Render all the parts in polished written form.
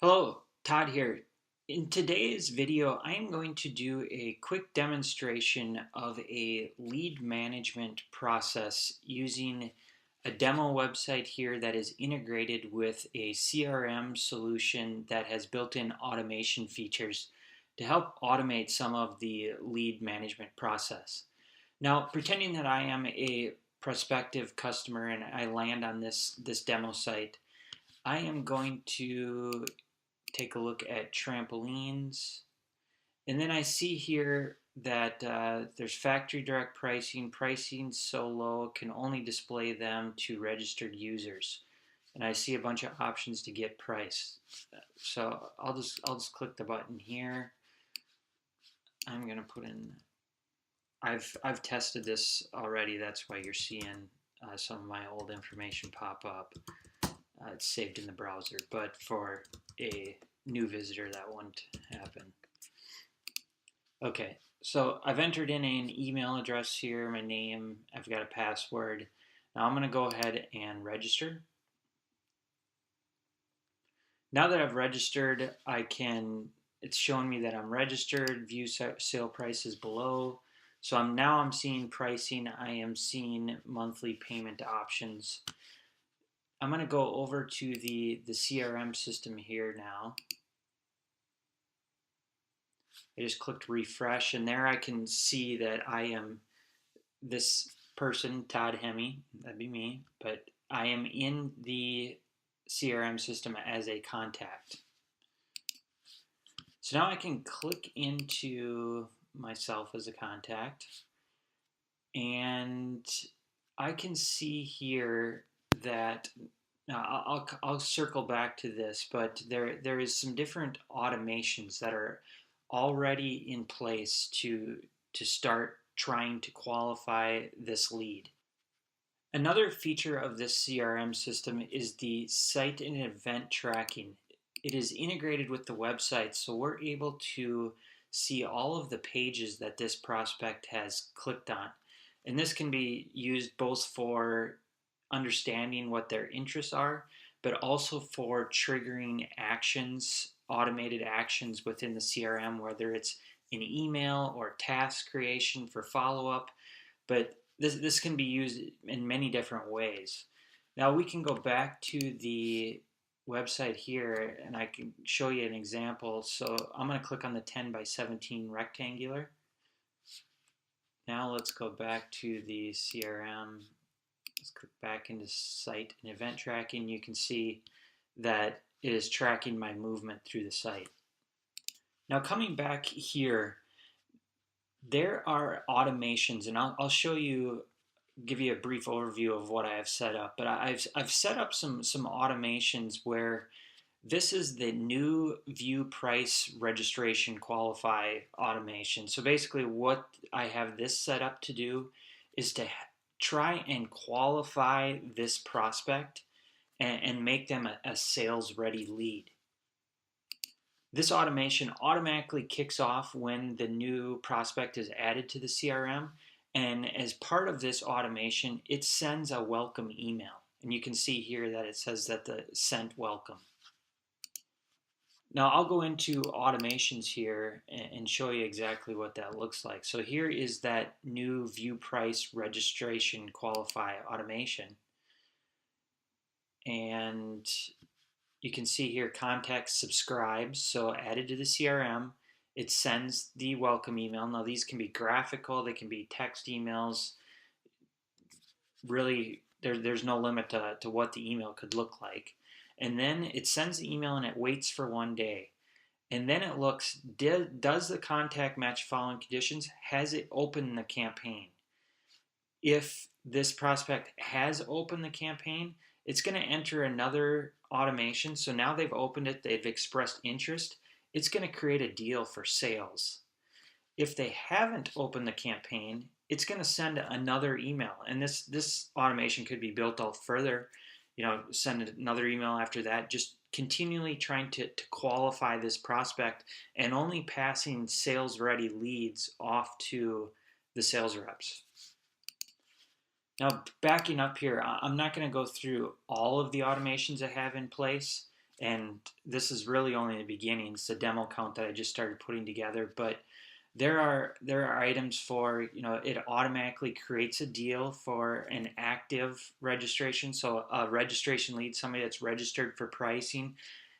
Hello, Todd here. In today's video, I am going to do a quick demonstration of a lead management process using a demo website here that is integrated with a CRM solution that has built-in automation features to help automate some of the lead management process. Now, pretending that I am a prospective customer and I land on this demo site, I am going to take a look at trampolines. And then I see here that there's factory direct pricing. Pricing so low can only display them to registered users. And I see a bunch of options to get price. So I'll just click the button here. I'm gonna put in. I've tested this already. That's why you're seeing some of my old information pop up. It's saved in the browser, but for a new visitor that wouldn't happen. Okay, so I've entered in an email address here, my name, I've got a password. Now I'm going to go ahead and register. Now that I've registered, it's showing me that I'm registered, view sale prices below. So now I'm seeing pricing, I am seeing monthly payment options. I'm going to go over to the CRM system here now. I just clicked refresh, and there I can see that I am this person, Todd Hemme, that'd be me, but I am in the CRM system as a contact. So now I can click into myself as a contact, and I can see here that I'll circle back to this, but there is some different automations that are already in place to start trying to qualify this lead. Another feature of this CRM system is the site and event tracking. It is integrated with the website, so we're able to see all of the pages that this prospect has clicked on. And this can be used both for understanding what their interests are, but also for triggering actions, automated actions within the CRM, whether it's an email or task creation for follow-up. But this can be used in many different ways. Now we can go back to the website here and I can show you an example. So I'm going to click on the 10 by 17 rectangular. Now let's go back to the CRM. Let's click back into site and event tracking. You can see that it is tracking my movement through the site. Now coming back here, there are automations, and I'll show you, give you a brief overview of what I have set up. But I've set up some automations where this is the new view price registration qualify automation. So basically what I have this set up to do is to try and qualify this prospect and make them a sales ready lead. This automation automatically kicks off when the new prospect is added to the CRM, and as part of this automation it sends a welcome email, and you can see here that it says that the sent welcome. Now I'll go into automations here and show you exactly what that looks like. So here is that new view price registration qualify automation. And you can see here contact subscribes, so added to the CRM, it sends the welcome email. Now these can be graphical, they can be text emails. Really, there's no limit to what the email could look like. And then it sends the email and it waits for 1 day. And then it looks, does the contact match following conditions? Has it opened the campaign? If this prospect has opened the campaign, it's going to enter another automation. So now they've opened it, they've expressed interest. It's going to create a deal for sales. If they haven't opened the campaign, it's going to send another email. And this automation could be built out further. Send another email after that, just continually trying to qualify this prospect and only passing sales ready leads off to the sales reps. Now backing up here, I'm not going to go through all of the automations I have in place. And this is really only the beginning. It's the demo count that I just started putting together, but there are items for, it automatically creates a deal for an active registration. So a registration lead, somebody that's registered for pricing,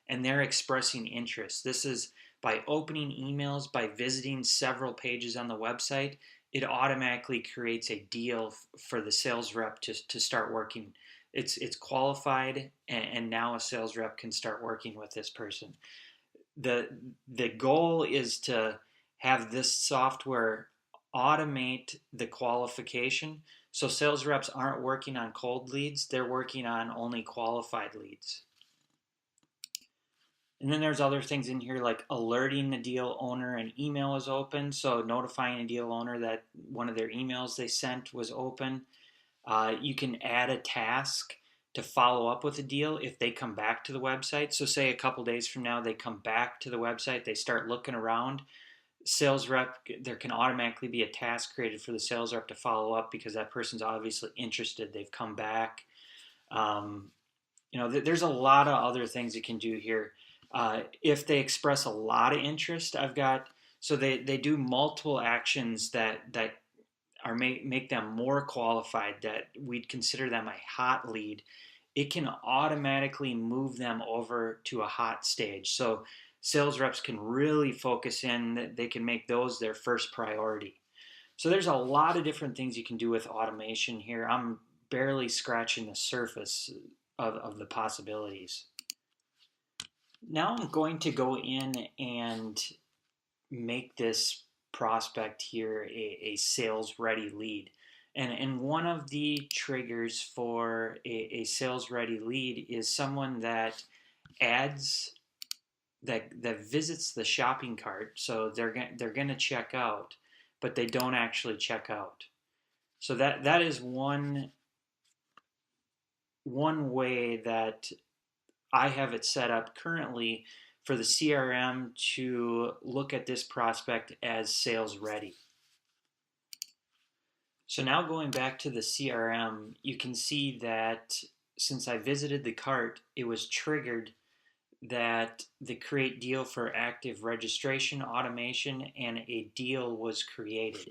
and they're expressing interest. This is by opening emails, by visiting several pages on the website, it automatically creates a deal for the sales rep to start working. It's qualified, and now a sales rep can start working with this person. The goal is to have this software automate the qualification, so sales reps aren't working on cold leads, they're working on only qualified leads. And then there's other things in here like alerting the deal owner an email is open, so notifying a deal owner that one of their emails they sent was open. You can add a task to follow up with a deal if they come back to the website. So, say a couple days from now, they come back to the website, they start looking around. Sales rep, there can automatically be a task created for the sales rep to follow up because that person's obviously interested. They've come back. Um, there's a lot of other things you can do here. If they express a lot of interest, I've got so they do multiple actions that are make them more qualified, that we'd consider them a hot lead. It can automatically move them over to a hot stage. So sales reps can really focus in, that they can make those their first priority. So there's a lot of different things you can do with automation here. I'm barely scratching the surface of the possibilities. Now I'm going to go in and make this prospect here a sales ready lead. And one of the triggers for a sales ready lead is someone that adds that visits the shopping cart. So they're going to check out, but they don't actually check out. So that is one way that I have it set up currently for the CRM to look at this prospect as sales ready. So now going back to the CRM, you can see that since I visited the cart, it was triggered that the create deal for active registration automation, and a deal was created.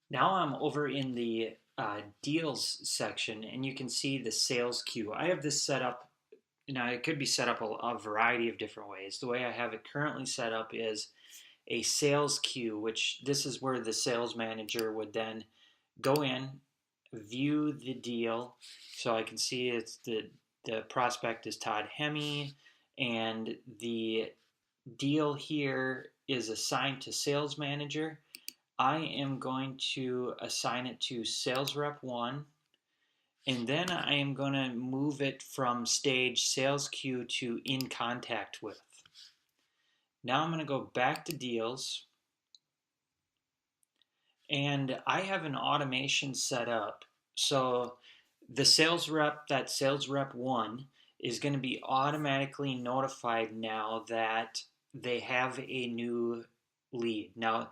Now I'm over in the deals section, and you can see the sales queue. I have this set up. Now, it could be set up a variety of different ways. The way I have it currently set up is a sales queue, which this is where the sales manager would then go in, view the deal. So I can see it's the prospect is Todd Hemme, and the deal here is assigned to sales manager. I am going to assign it to sales rep 1. And then I am going to move it from stage sales queue to in contact with. Now I'm going to go back to deals. And I have an automation set up. So the sales rep, that sales rep 1, is going to be automatically notified now that they have a new lead. Now,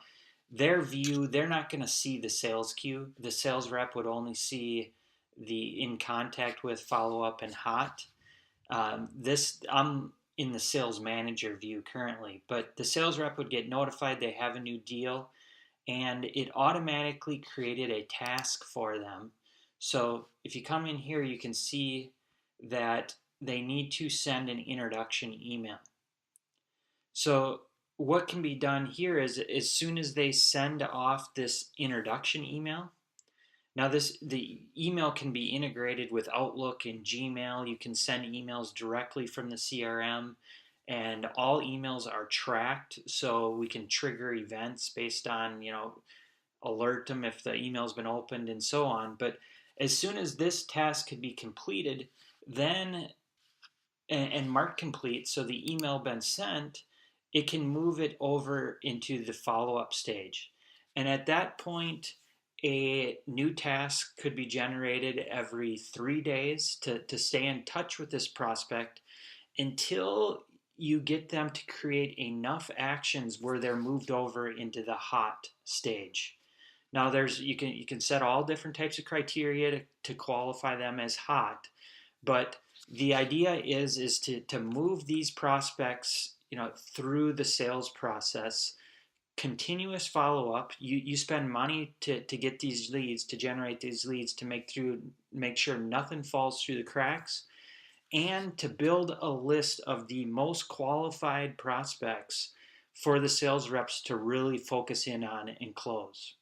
their view, they're not going to see the sales queue. The sales rep would only see the in contact with, follow up, and hot. I'm in the sales manager view currently, but the sales rep would get notified they have a new deal, and it automatically created a task for them. So if you come in here, you can see that they need to send an introduction email. So what can be done here is, as soon as they send off this introduction email, now the email can be integrated with Outlook and Gmail. You can send emails directly from the CRM, and all emails are tracked, so we can trigger events based on, alert them if the email's been opened and so on. But as soon as this task could be completed, then and marked complete, so the email been sent, it can move it over into the follow-up stage. And at that point, a new task could be generated every 3 days to stay in touch with this prospect until you get them to create enough actions where they're moved over into the hot stage. Now, you can set all different types of criteria to qualify them as hot, But the idea is to move these prospects, through the sales process, continuous follow up. You spend money to get these leads, to generate these leads, to make sure nothing falls through the cracks, and to build a list of the most qualified prospects for the sales reps to really focus in on and close.